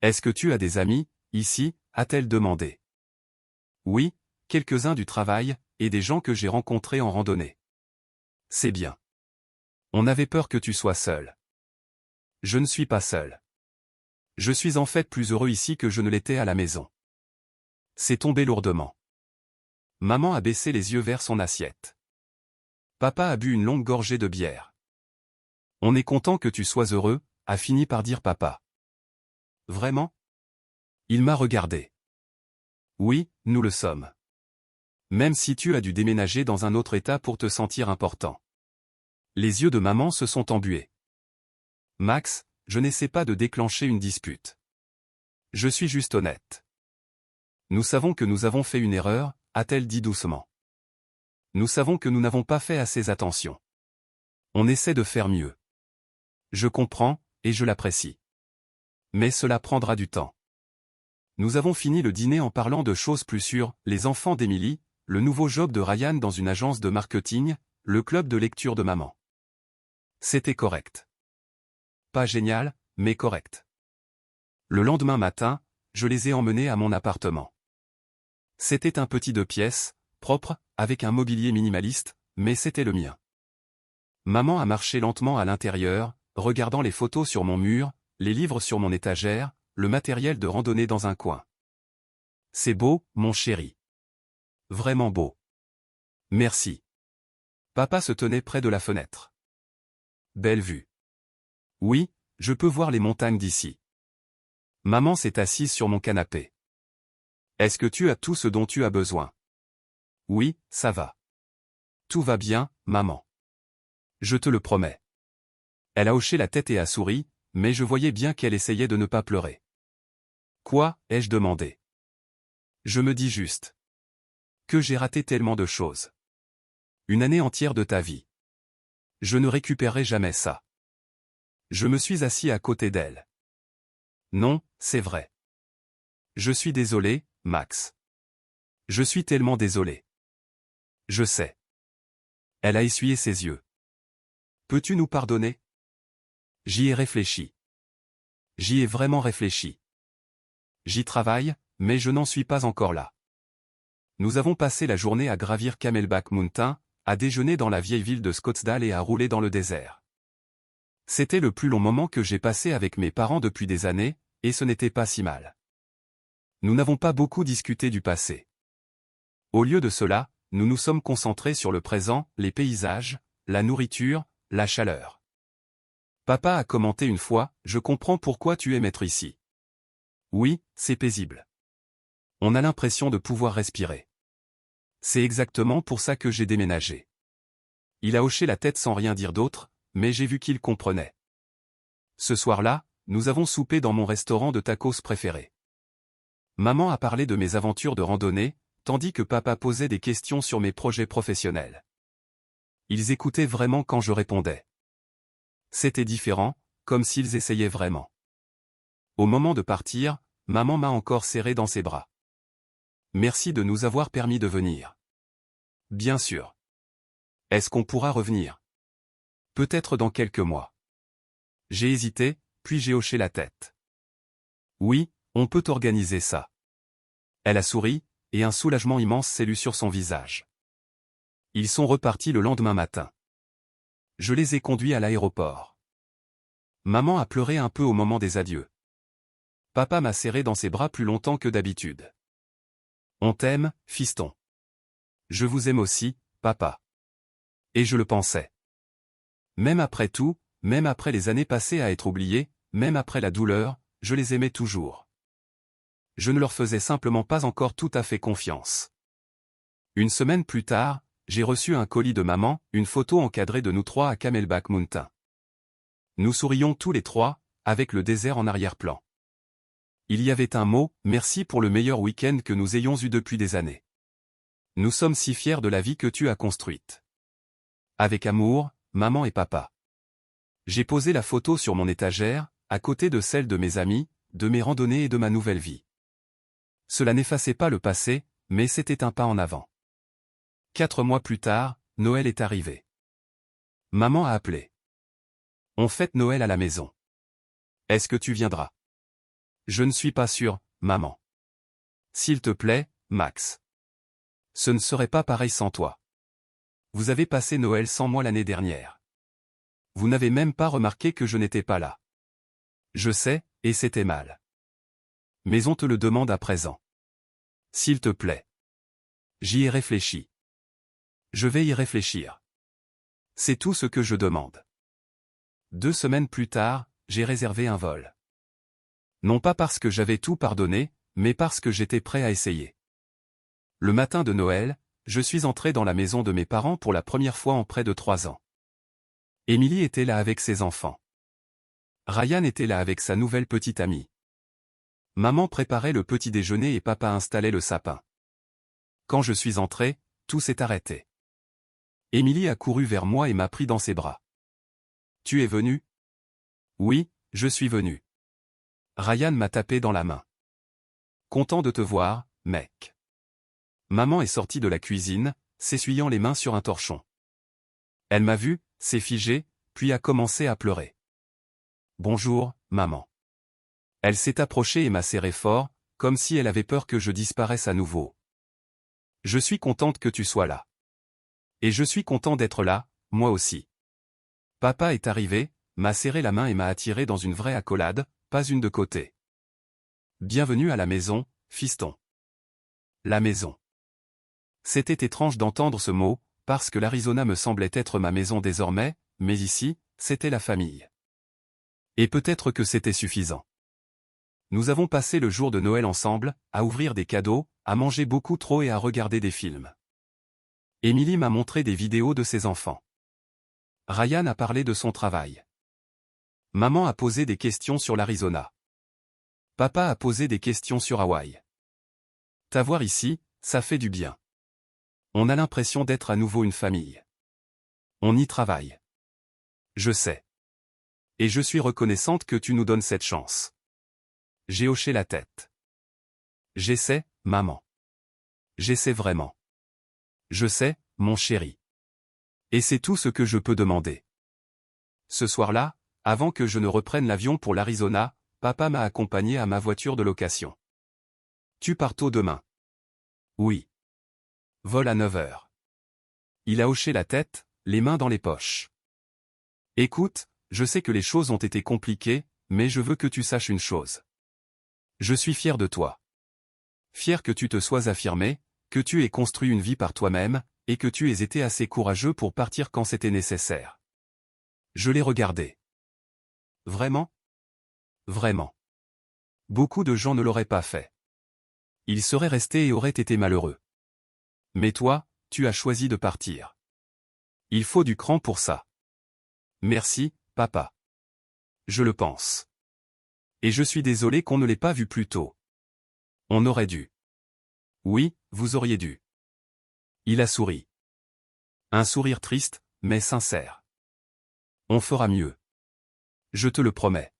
Est-ce que tu as des amis, ici, a-t-elle demandé. Oui, quelques-uns du travail, et des gens que j'ai rencontrés en randonnée. C'est bien. On avait peur que tu sois seul. Je ne suis pas seul. Je suis en fait plus heureux ici que je ne l'étais à la maison. C'est tombé lourdement. Maman a baissé les yeux vers son assiette. Papa a bu une longue gorgée de bière. On est content que tu sois heureux, a fini par dire papa. Vraiment? Il m'a regardé. Oui, nous le sommes. Même si tu as dû déménager dans un autre état pour te sentir important. Les yeux de maman se sont embués. Max, je n'essaie pas de déclencher une dispute. Je suis juste honnête. Nous savons que nous avons fait une erreur, a-t-elle dit doucement. Nous savons que nous n'avons pas fait assez attention. On essaie de faire mieux. Je comprends, et je l'apprécie. Mais cela prendra du temps. Nous avons fini le dîner en parlant de choses plus sûres, les enfants d'Emily, le nouveau job de Ryan dans une agence de marketing, le club de lecture de maman. C'était correct. Pas génial, mais correct. Le lendemain matin, je les ai emmenés à mon appartement. C'était un petit 2 pièces, propre, avec un mobilier minimaliste, mais c'était le mien. Maman a marché lentement à l'intérieur, regardant les photos sur mon mur, les livres sur mon étagère, le matériel de randonnée dans un coin. C'est beau, mon chéri. Vraiment beau. Merci. Papa se tenait près de la fenêtre. Belle vue. Oui, je peux voir les montagnes d'ici. Maman s'est assise sur mon canapé. Est-ce que tu as tout ce dont tu as besoin? Oui, ça va. Tout va bien, maman. Je te le promets. Elle a hoché la tête et a souri, mais je voyais bien qu'elle essayait de ne pas pleurer. Quoi, ai-je demandé? Je me dis juste que j'ai raté tellement de choses. Une année entière de ta vie. Je ne récupérerai jamais ça. Je me suis assis à côté d'elle. Non, c'est vrai. Je suis désolé, Max. Je suis tellement désolé. Je sais. Elle a essuyé ses yeux. Peux-tu nous pardonner? J'y ai réfléchi. J'y ai vraiment réfléchi. J'y travaille, mais je n'en suis pas encore là. Nous avons passé la journée à gravir Camelback Mountain, à déjeuner dans la vieille ville de Scottsdale et à rouler dans le désert. C'était le plus long moment que j'ai passé avec mes parents depuis des années, et ce n'était pas si mal. Nous n'avons pas beaucoup discuté du passé. Au lieu de cela, nous nous sommes concentrés sur le présent, les paysages, la nourriture, la chaleur. Papa a commenté une fois, « Je comprends pourquoi tu aimes être ici. » Oui, c'est paisible. On a l'impression de pouvoir respirer. C'est exactement pour ça que j'ai déménagé. Il a hoché la tête sans rien dire d'autre, mais j'ai vu qu'il comprenait. Ce soir-là, nous avons soupé dans mon restaurant de tacos préféré. Maman a parlé de mes aventures de randonnée, tandis que papa posait des questions sur mes projets professionnels. Ils écoutaient vraiment quand je répondais. C'était différent, comme s'ils essayaient vraiment. Au moment de partir, maman m'a encore serré dans ses bras. Merci de nous avoir permis de venir. Bien sûr. Est-ce qu'on pourra revenir? Peut-être dans quelques mois. J'ai hésité, puis j'ai hoché la tête. Oui, on peut organiser ça. Elle a souri, et un soulagement immense s'est lu sur son visage. Ils sont repartis le lendemain matin. Je les ai conduits à l'aéroport. Maman a pleuré un peu au moment des adieux. Papa m'a serré dans ses bras plus longtemps que d'habitude. On t'aime, fiston. Je vous aime aussi, papa. Et je le pensais. Même après tout, même après les années passées à être oubliées, même après la douleur, je les aimais toujours. Je ne leur faisais simplement pas encore tout à fait confiance. Une semaine plus tard, j'ai reçu un colis de maman, une photo encadrée de nous trois à Camelback Mountain. Nous sourions tous les trois, avec le désert en arrière-plan. Il y avait un mot, merci pour le meilleur week-end que nous ayons eu depuis des années. Nous sommes si fiers de la vie que tu as construite. Avec amour, maman et papa. J'ai posé la photo sur mon étagère, à côté de celle de mes amis, de mes randonnées et de ma nouvelle vie. Cela n'effaçait pas le passé, mais c'était un pas en avant. 4 mois plus tard, Noël est arrivé. Maman a appelé. On fête Noël à la maison. Est-ce que tu viendras? Je ne suis pas sûr, maman. S'il te plaît, Max. Ce ne serait pas pareil sans toi. Vous avez passé Noël sans moi l'année dernière. Vous n'avez même pas remarqué que je n'étais pas là. Je sais, et c'était mal. Mais on te le demande à présent. S'il te plaît. J'y ai réfléchi. Je vais y réfléchir. C'est tout ce que je demande. 2 semaines plus tard, j'ai réservé un vol. Non pas parce que j'avais tout pardonné, mais parce que j'étais prêt à essayer. Le matin de Noël, je suis entré dans la maison de mes parents pour la première fois en près de 3 ans. Émilie était là avec ses enfants. Ryan était là avec sa nouvelle petite amie. Maman préparait le petit déjeuner et papa installait le sapin. Quand je suis entré, tout s'est arrêté. Émilie a couru vers moi et m'a pris dans ses bras. « Tu es venu? » « Oui, je suis venu. » Ryan m'a tapé dans la main. « Content de te voir, mec. » Maman est sortie de la cuisine, s'essuyant les mains sur un torchon. Elle m'a vu, s'est figée, puis a commencé à pleurer. « Bonjour, maman. » Elle s'est approchée et m'a serré fort, comme si elle avait peur que je disparaisse à nouveau. « Je suis contente que tu sois là. Et je suis content d'être là, moi aussi. » Papa est arrivé, m'a serré la main et m'a attiré dans une vraie accolade, pas une de côté. « Bienvenue à la maison, fiston. » La maison. C'était étrange d'entendre ce mot, parce que l'Arizona me semblait être ma maison désormais, mais ici, c'était la famille. Et peut-être que c'était suffisant. Nous avons passé le jour de Noël ensemble, à ouvrir des cadeaux, à manger beaucoup trop et à regarder des films. Émilie m'a montré des vidéos de ses enfants. Ryan a parlé de son travail. Maman a posé des questions sur l'Arizona. Papa a posé des questions sur Hawaï. T'avoir ici, ça fait du bien. On a l'impression d'être à nouveau une famille. On y travaille. Je sais. Et je suis reconnaissante que tu nous donnes cette chance. J'ai hoché la tête. J'essaie, maman. J'essaie vraiment. Je sais, mon chéri. Et c'est tout ce que je peux demander. Ce soir-là, avant que je ne reprenne l'avion pour l'Arizona, papa m'a accompagné à ma voiture de location. Tu pars tôt demain? Oui. Vol à 9 heures. Il a hoché la tête, les mains dans les poches. Écoute, je sais que les choses ont été compliquées, mais je veux que tu saches une chose. Je suis fier de toi. Fier que tu te sois affirmé, que tu aies construit une vie par toi-même, et que tu aies été assez courageux pour partir quand c'était nécessaire. Je l'ai regardé. Vraiment? Vraiment. Beaucoup de gens ne l'auraient pas fait. Ils seraient restés et auraient été malheureux. Mais toi, tu as choisi de partir. Il faut du cran pour ça. Merci, papa. Je le pense. Et je suis désolé qu'on ne l'ait pas vu plus tôt. On aurait dû. Oui, vous auriez dû. Il a souri. Un sourire triste, mais sincère. On fera mieux. Je te le promets.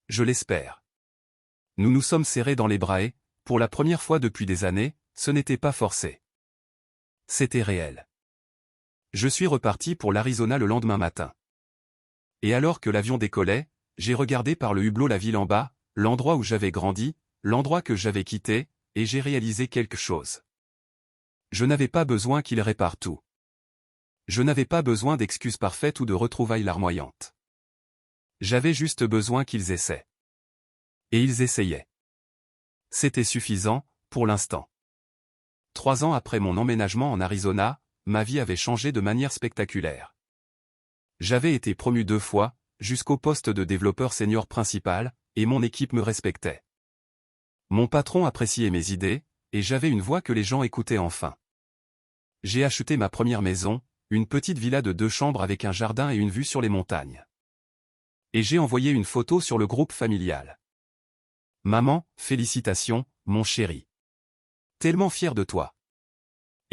Je l'espère. Nous nous sommes serrés dans les bras et, pour la première fois depuis des années, ce n'était pas forcé. C'était réel. Je suis reparti pour l'Arizona le lendemain matin. Et alors que l'avion décollait, j'ai regardé par le hublot la ville en bas, l'endroit où j'avais grandi, l'endroit que j'avais quitté, et j'ai réalisé quelque chose. Je n'avais pas besoin qu'ils réparent tout. Je n'avais pas besoin d'excuses parfaites ou de retrouvailles larmoyantes. J'avais juste besoin qu'ils essaient. Et ils essayaient. C'était suffisant, pour l'instant. 3 ans après mon emménagement en Arizona, ma vie avait changé de manière spectaculaire. J'avais été promu 2 fois, jusqu'au poste de développeur senior principal, et mon équipe me respectait. Mon patron appréciait mes idées, et j'avais une voix que les gens écoutaient enfin. J'ai acheté ma première maison, une petite villa de 2 chambres avec un jardin et une vue sur les montagnes. Et j'ai envoyé une photo sur le groupe familial. Maman, félicitations, mon chéri. Tellement fier de toi.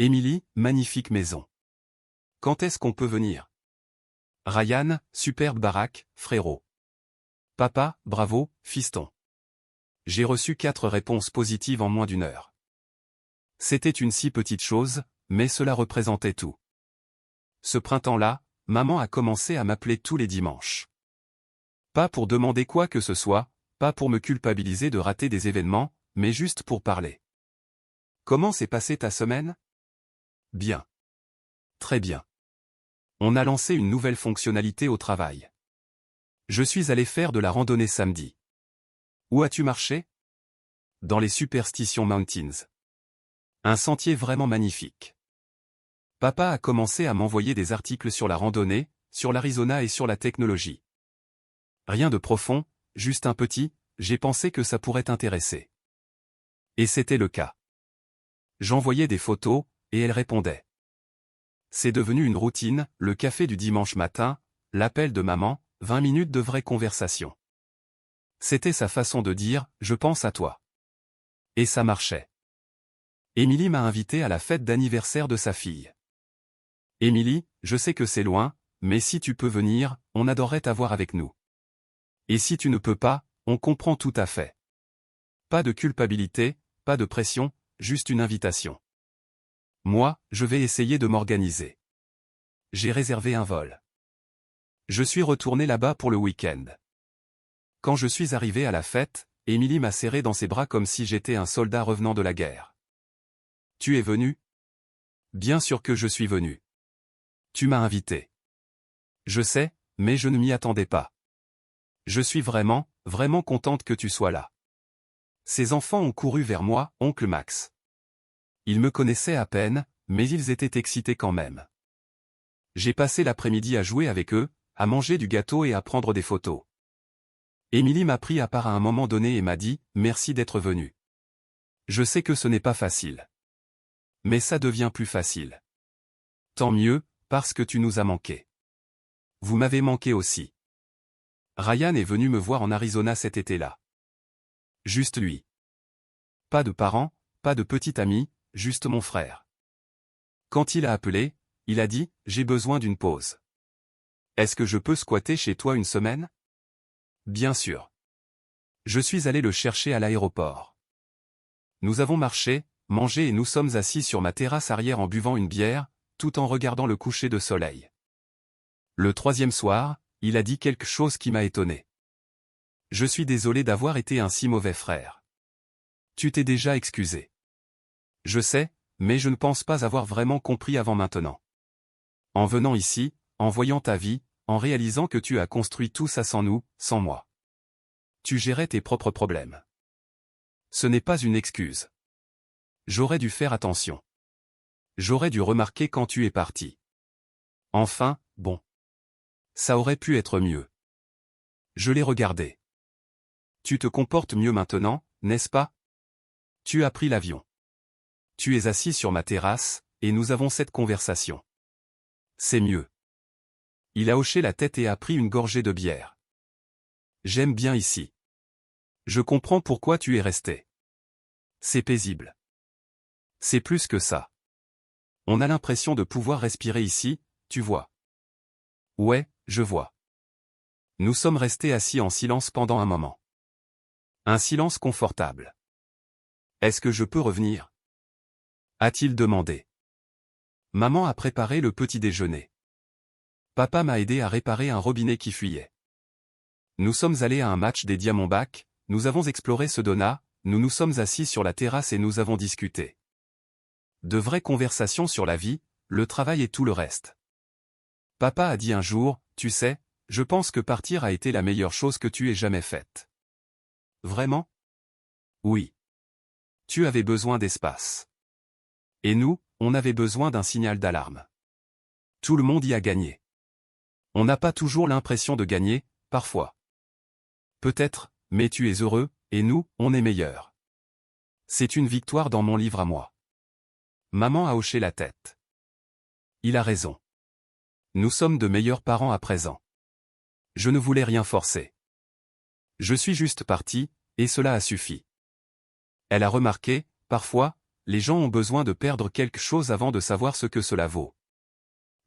Émilie, magnifique maison. Quand est-ce qu'on peut venir? Ryan, superbe baraque, frérot. Papa, bravo, fiston. J'ai reçu 4 réponses positives en moins d'une heure. C'était une si petite chose, mais cela représentait tout. Ce printemps-là, maman a commencé à m'appeler tous les dimanches. Pas pour demander quoi que ce soit, pas pour me culpabiliser de rater des événements, mais juste pour parler. Comment s'est passée ta semaine? Bien. Très bien. On a lancé une nouvelle fonctionnalité au travail. Je suis allé faire de la randonnée samedi. Où as-tu marché? Dans les Superstition Mountains. Un sentier vraiment magnifique. Papa a commencé à m'envoyer des articles sur la randonnée, sur l'Arizona et sur la technologie. Rien de profond, juste un petit, j'ai pensé que ça pourrait t'intéresser. Et c'était le cas. J'envoyais des photos, et elle répondait. C'est devenu une routine, le café du dimanche matin, l'appel de maman, 20 minutes de vraie conversation. C'était sa façon de dire « je pense à toi ». Et ça marchait. Émilie m'a invité à la fête d'anniversaire de sa fille. Émilie, je sais que c'est loin, mais si tu peux venir, on adorerait t'avoir avec nous. Et si tu ne peux pas, on comprend tout à fait. Pas de culpabilité, pas de pression, juste une invitation. Moi, je vais essayer de m'organiser. J'ai réservé un vol. Je suis retourné là-bas pour le week-end. Quand je suis arrivé à la fête, Émilie m'a serré dans ses bras comme si j'étais un soldat revenant de la guerre. Tu es venu? Bien sûr que je suis venu. Tu m'as invité. Je sais, mais je ne m'y attendais pas. Je suis vraiment, vraiment contente que tu sois là. Ces enfants ont couru vers moi, oncle Max. Ils me connaissaient à peine, mais ils étaient excités quand même. J'ai passé l'après-midi à jouer avec eux, à manger du gâteau et à prendre des photos. Émilie m'a pris à part à un moment donné et m'a dit « Merci d'être venu. Je sais que ce n'est pas facile. Mais ça devient plus facile. Tant mieux, parce que tu nous as manqué. Vous m'avez manqué aussi. Ryan est venu me voir en Arizona cet été-là. Juste lui. Pas de parents, pas de petit ami, juste mon frère. Quand il a appelé, il a dit « J'ai besoin d'une pause. Est-ce que je peux squatter chez toi une semaine ?» Bien sûr. Je suis allé le chercher à l'aéroport. Nous avons marché, mangé et nous sommes assis sur ma terrasse arrière en buvant une bière, tout en regardant le coucher de soleil. Le 3e soir, il a dit quelque chose qui m'a étonné. Je suis désolé d'avoir été un si mauvais frère. Tu t'es déjà excusé. Je sais, mais je ne pense pas avoir vraiment compris avant maintenant. En venant ici, en voyant ta vie, en réalisant que tu as construit tout ça sans nous, sans moi. Tu gérais tes propres problèmes. Ce n'est pas une excuse. J'aurais dû faire attention. J'aurais dû remarquer quand tu es parti. Enfin, bon. Ça aurait pu être mieux. Je l'ai regardé. Tu te comportes mieux maintenant, n'est-ce pas? Tu as pris l'avion. Tu es assis sur ma terrasse, et nous avons cette conversation. C'est mieux. Il a hoché la tête et a pris une gorgée de bière. J'aime bien ici. Je comprends pourquoi tu es resté. C'est paisible. C'est plus que ça. On a l'impression de pouvoir respirer ici, tu vois. Ouais, je vois. Nous sommes restés assis en silence pendant un moment. Un silence confortable. Est-ce que je peux revenir? A-t-il demandé. Maman a préparé le petit déjeuner. Papa m'a aidé à réparer un robinet qui fuyait. Nous sommes allés à un match des Diamondbacks, nous avons exploré Sedona, nous nous sommes assis sur la terrasse et nous avons discuté. De vraies conversations sur la vie, le travail et tout le reste. Papa a dit un jour, tu sais, je pense que partir a été la meilleure chose que tu aies jamais faite. Vraiment? Oui. Tu avais besoin d'espace. Et nous, on avait besoin d'un signal d'alarme. Tout le monde y a gagné. On n'a pas toujours l'impression de gagner, parfois. Peut-être, mais tu es heureux, et nous, on est meilleurs. C'est une victoire dans mon livre à moi. Maman a hoché la tête. Il a raison. Nous sommes de meilleurs parents à présent. Je ne voulais rien forcer. Je suis juste parti, et cela a suffi. Elle a remarqué, parfois, les gens ont besoin de perdre quelque chose avant de savoir ce que cela vaut.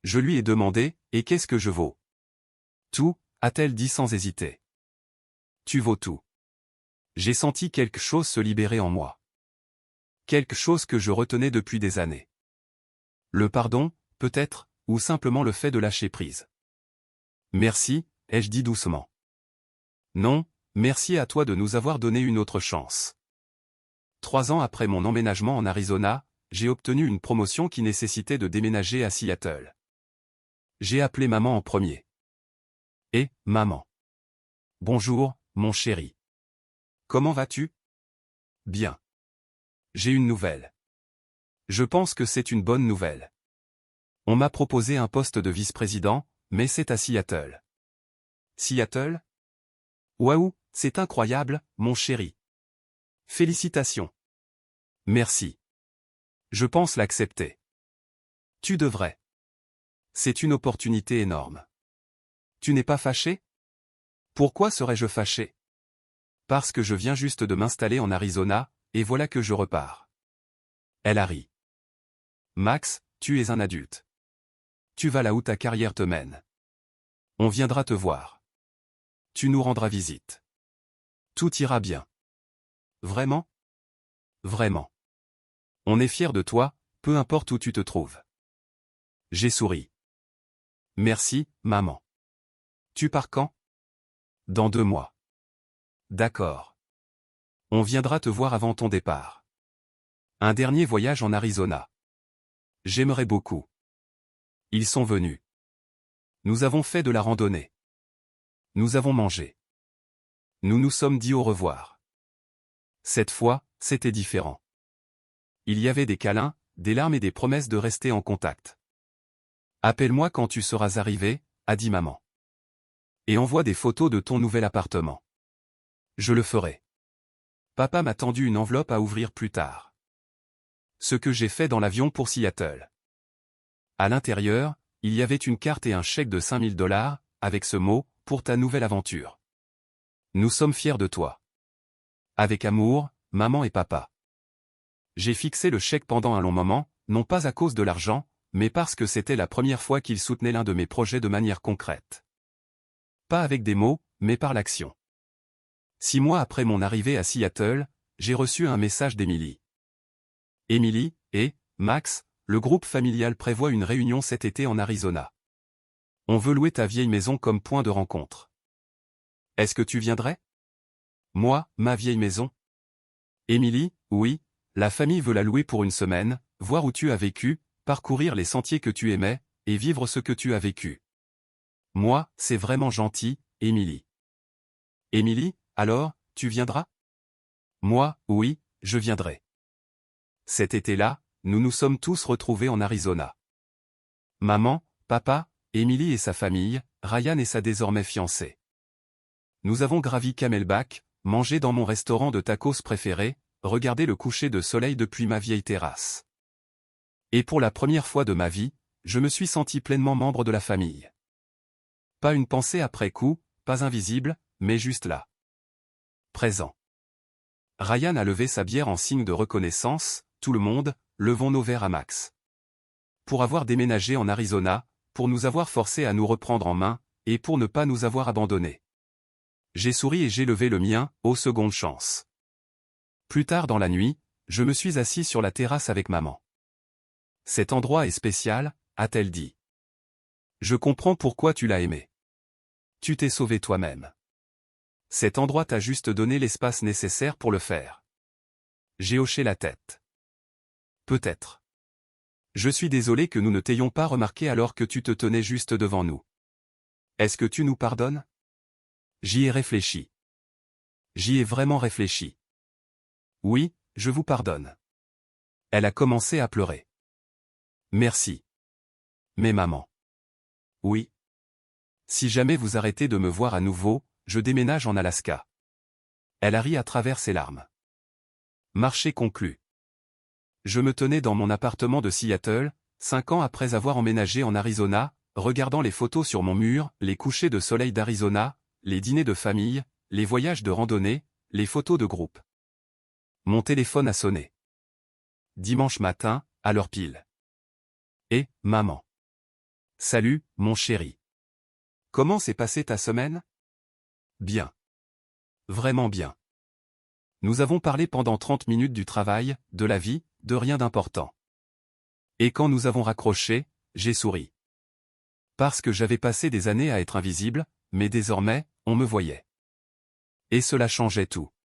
Je lui ai demandé, et qu'est-ce que je vaux? Tout, a-t-elle dit sans hésiter. Tu vaux tout. J'ai senti quelque chose se libérer en moi. Quelque chose que je retenais depuis des années. Le pardon, peut-être, ou simplement le fait de lâcher prise. Merci, ai-je dit doucement. Non, merci à toi de nous avoir donné une autre chance. 3 ans après mon emménagement en Arizona, j'ai obtenu une promotion qui nécessitait de déménager à Seattle. J'ai appelé maman en premier. Et, maman. Bonjour, mon chéri. Comment vas-tu? Bien. J'ai une nouvelle. Je pense que c'est une bonne nouvelle. On m'a proposé un poste de vice-président, mais c'est à Seattle. Seattle? Waouh, c'est incroyable, mon chéri. Félicitations. Merci. Je pense l'accepter. Tu devrais. C'est une opportunité énorme. Tu n'es pas fâché? Pourquoi serais-je fâché? Parce que je viens juste de m'installer en Arizona, et voilà que je repars. Elle a ri. Max, tu es un adulte. Tu vas là où ta carrière te mène. On viendra te voir. Tu nous rendras visite. Tout ira bien. Vraiment? Vraiment. On est fiers de toi, peu importe où tu te trouves. J'ai souri. Merci, maman. Tu pars quand? Dans 2 mois. D'accord. On viendra te voir avant ton départ. Un dernier voyage en Arizona. J'aimerais beaucoup. Ils sont venus. Nous avons fait de la randonnée. Nous avons mangé. Nous nous sommes dit au revoir. Cette fois, c'était différent. Il y avait des câlins, des larmes et des promesses de rester en contact. Appelle-moi quand tu seras arrivé, a dit maman. Et envoie des photos de ton nouvel appartement. Je le ferai. Papa m'a tendu une enveloppe à ouvrir plus tard. Ce que j'ai fait dans l'avion pour Seattle. À l'intérieur, il y avait une carte et un chèque de $5000, avec ce mot, pour ta nouvelle aventure. Nous sommes fiers de toi. Avec amour, maman et papa. J'ai fixé le chèque pendant un long moment, non pas à cause de l'argent, mais parce que c'était la première fois qu'il soutenait l'un de mes projets de manière concrète. Pas avec des mots, mais par l'action. 6 mois après mon arrivée à Seattle, j'ai reçu un message d'Emily. Emily, et, Max, le groupe familial prévoit une réunion cet été en Arizona. On veut louer ta vieille maison comme point de rencontre. Est-ce que tu viendrais? Moi, ma vieille maison? Emily, oui, la famille veut la louer pour une semaine, voir où tu as vécu, parcourir les sentiers que tu aimais, et vivre ce que tu as vécu. Moi, c'est vraiment gentil, Emily. Emily, alors, tu viendras? Moi, oui, je viendrai. Cet été-là, nous nous sommes tous retrouvés en Arizona. Maman, papa, Emily et sa famille, Ryan et sa désormais fiancée. Nous avons gravi Camelback, mangé dans mon restaurant de tacos préféré, regardé le coucher de soleil depuis ma vieille terrasse. Et pour la première fois de ma vie, je me suis senti pleinement membre de la famille. Pas une pensée après coup, pas invisible, mais juste là. Présent. Ryan a levé sa bière en signe de reconnaissance, tout le monde, levons nos verres à Max. Pour avoir déménagé en Arizona, pour nous avoir forcés à nous reprendre en main, et pour ne pas nous avoir abandonnés. J'ai souri et j'ai levé le mien, aux secondes chances. Plus tard dans la nuit, je me suis assis sur la terrasse avec maman. Cet endroit est spécial, a-t-elle dit. Je comprends pourquoi tu l'as aimé. Tu t'es sauvé toi-même. Cet endroit t'a juste donné l'espace nécessaire pour le faire. J'ai hoché la tête. Peut-être. Je suis désolé que nous ne t'ayons pas remarqué alors que tu te tenais juste devant nous. Est-ce que tu nous pardonnes? J'y ai réfléchi. J'y ai vraiment réfléchi. Oui, je vous pardonne. Elle a commencé à pleurer. Merci. Mais maman. Oui. Si jamais vous arrêtez de me voir à nouveau, je déménage en Alaska. Elle a ri à travers ses larmes. Marché conclu. Je me tenais dans mon appartement de Seattle, 5 ans après avoir emménagé en Arizona, regardant les photos sur mon mur, les couchers de soleil d'Arizona, les dîners de famille, les voyages de randonnée, les photos de groupe. Mon téléphone a sonné. Dimanche matin, à l'heure pile. Et, maman. Salut, mon chéri. Comment s'est passée ta semaine? Bien. Vraiment bien. Nous avons parlé pendant 30 minutes du travail, de la vie, de rien d'important. Et quand nous avons raccroché, j'ai souri. Parce que j'avais passé des années à être invisible, mais désormais, on me voyait. Et cela changeait tout.